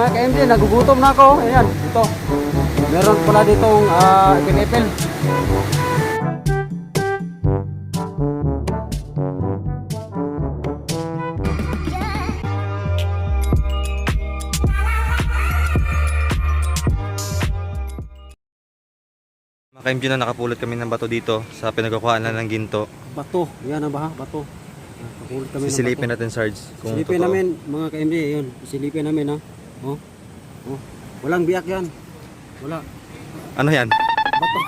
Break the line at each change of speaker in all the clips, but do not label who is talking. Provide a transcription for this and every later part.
Mga ka-MJ, nagugutom na ako. Ayan, ito. Meron pala ditong ipil-ipil.
Mga ka-MJ na nakapulot kami ng bato dito sa pinagkukuhaan ng ginto.
Bato. Yan na ba? Bato. Nakukulit kami ng
Sisilipin
bato.
natin, Sarge, kung
Silipin
totoo.
namin, mga ka-MJ. Yun, silipin namin ha. Oh. Oh. Walang biyak yan. Wala.
Ano yan?
Bato.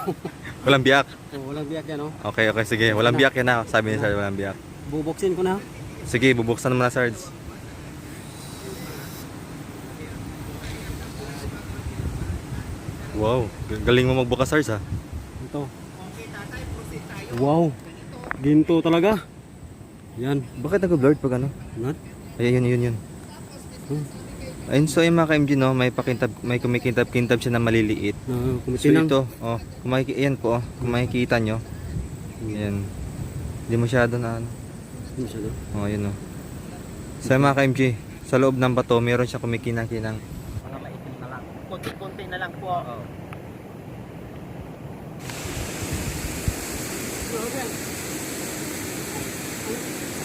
Walang biyak?
Oh, walang biyak yan oh.
Okay, sige. Walang biyak yan na. Sabi ni Sarge, walang biyak.
Bubuksin ko na.
Sige, bubuksan mo na, Sarge. Wow, galing mo magbukas, Sarge, ha?
Ito. Wow. Ginto talaga. Yan.
Bakit nag-blurred pag ano?
Not?
Ayun, yun. Ayun, so yung mga ka-MJ, no, may kumikintab-kintab siya na maliliit. So
Kumitinang.
ito, oh, ayan po, oh, kung makikita nyo. Ayan. Hindi masyado na ano.
Ano siya, no?
Oh, yun, oh. So yung mga ka-MJ, sa loob ng bato, meron siya kumikinang-kinang.
Mga maitim na lang. Konti-konti na lang po. Oh.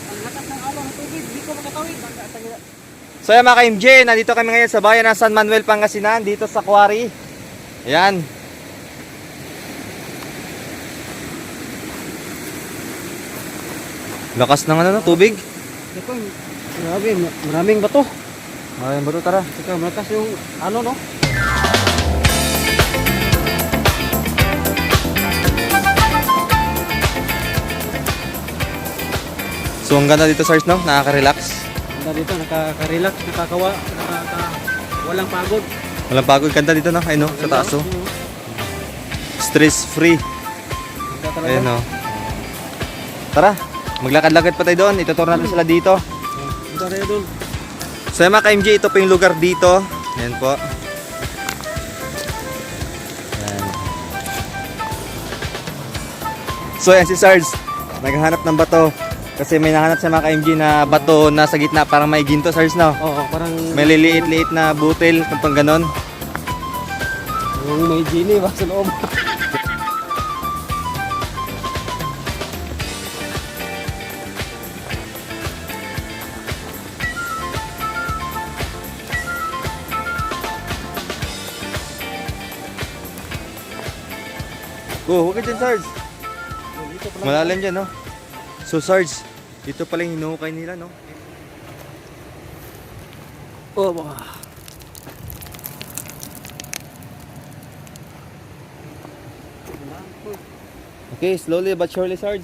Ang lakas ng alon ng tubig, di ko makatawid.
So yan mga ka-MJ, nandito kami ngayon sa bayan ng San Manuel, Pangasinan, dito sa Quarry. Ayan. Lakas ng ano, tubig.
Ito, grabe, maraming bato.
Maraming bato, tara.
Ito, malakas yung ano, no?
So ang ganda dito, Sarge, no? Nakaka-relax.
Ganda dito, nakaka-relax, walang pagod.
Walang pagod, ganda dito, no? Ayun, no? Sa taas, oh. Stress free.
Ganda talaga.
Ayun, no? Tara, maglakad-lakad pa tayo doon. Ituturo natin sila dito.
Ganda tayo dun.
So mga ka-MJ, ito po yung lugar dito. Ayan po. Ayan. So ayan si Sarge, naghahanap ng bato. Kasi may nahanap sa mga ka-MJ na bato na sa gitna, parang may ginto, Sarge, no?
Oo, parang
May liliit-liit na butil, kung ganon.
yung may genie ba sa loob.
Oh, huwag ka dyan, Sarge.
Dito pala.
Malalim dyan, no? So Sarge, ito pala yung hinuhukay nila, no?
Oh, wow.
Okay, slowly but surely, Sarge.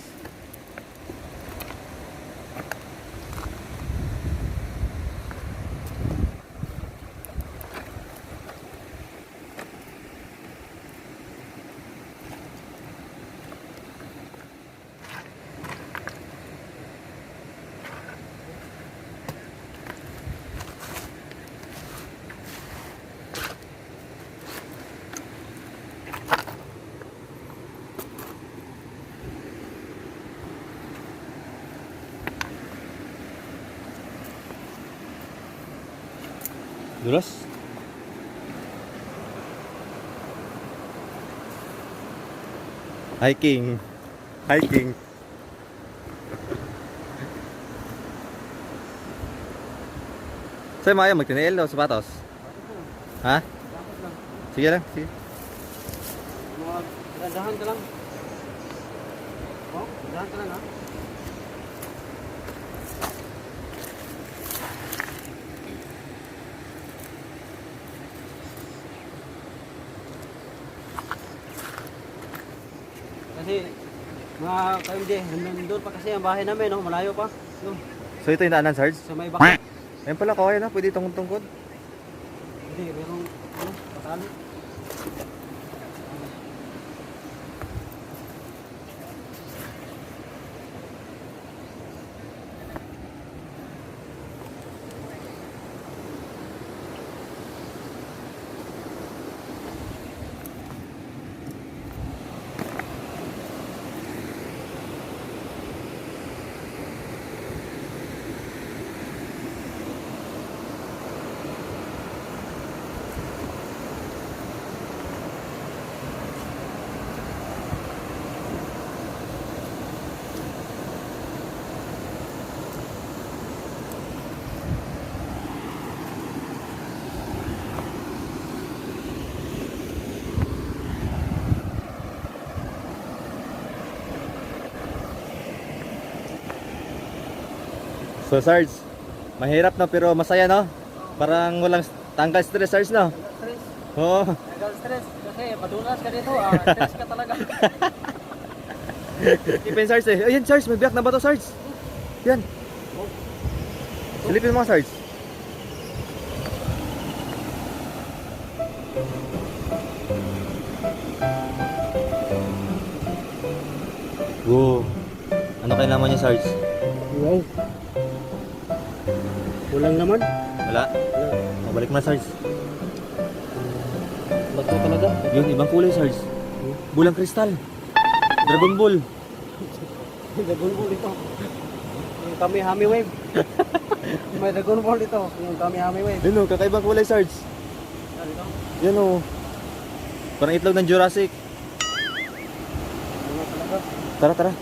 Dulas? Hiking. Hiking. Sa'yo Maya, magtinail o sapatos? Ha? Sige lang, sige.
Dahan ka lang. Oh, dahan ka lang ha. Kasi mga ka-MJ, nandun pa kasi ang bahay namin, no? Malayo pa. No?
So ito yung daanan, Sarge?
Sa may bakit.
Ayun pala, kaya na. Pwede tungkod-tungkod.
Hindi, merong ano, patalo.
So Sarge, mahirap no pero masaya no? Parang walang tanggal stress Sarge no?
Stress.
Oo.
Stress. Kasi madulas ka dito. Stress ka talaga.
Silipin Sarge eh. Ayun Sarge, may biyak na ba to Sarge? Yan. Silipin mo Sarge. Wow. Ano kailangan niya Sarge?
Wow. Kulang naman.
Wala? Mabalik mo na Sarge.
Bato talaga.
Yun, ibang kulay Sarge. Bulang kristal. Dragon Ball.
Dragon Ball ito. Yung Kamehame Wave. May Dragon Ball ito. Yung Kamehame Wave.
Yun o, kakaibang kulay Sarge.
Ano ito?
Yan o. Parang itlog ng Jurassic.
Ano talaga?
Tara, tara.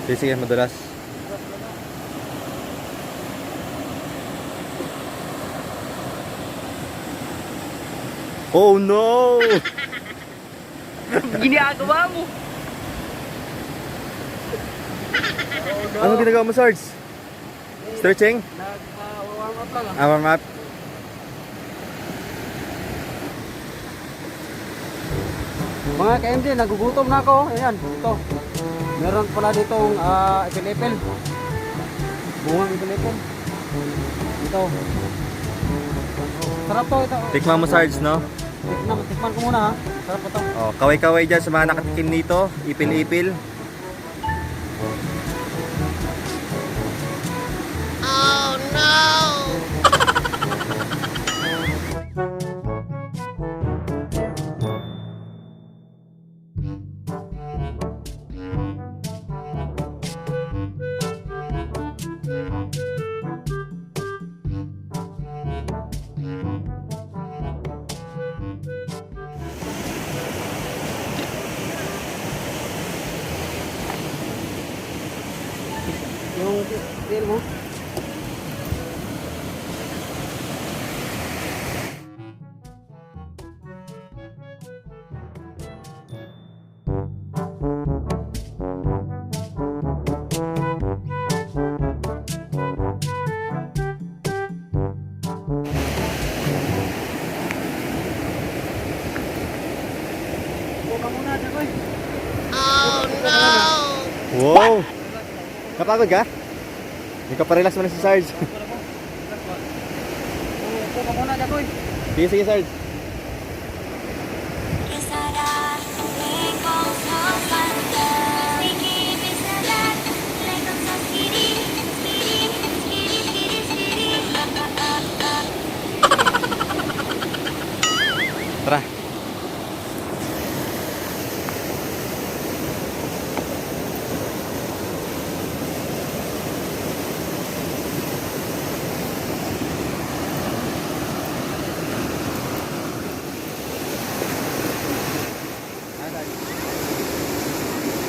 Sige, sige, madulas. Oh no!
Ginagawa mo!
Anong ginagawa mo, Sarge? Stretching?
Nag-warm up lang
Ah, warm up.
Mga KMD, nagugutom na ako. Ayan, ito. Meron pala ditong ipil-ipil. Bungang ipil-ipil. Ito. Sarap to ito.
Tikman mo, Sarge, no?
Tikman ko muna ha. Sarap ito.
Oh, kaway-kaway dyan sa mga nakatikim nito. Ipil-ipil.
Yung deal mo. Buka muna, Jacoy.
Wow! Napagod ka? Hindi ka pa-relax mo na si Sarge.
Buka muna, Jacoy.
Sige, sige, Sarge. Tara.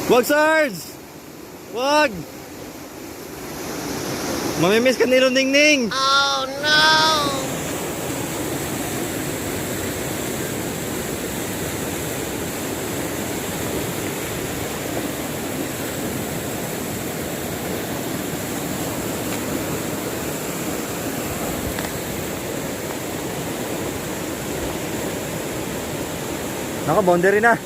Wag, Sarge! Wag! Mamimiss ka ni Ningning! Oh no! Naka, boundary na!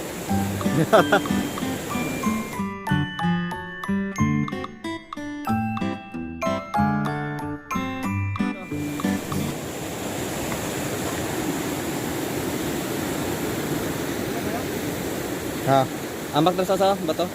Ha, ambak na sa bato.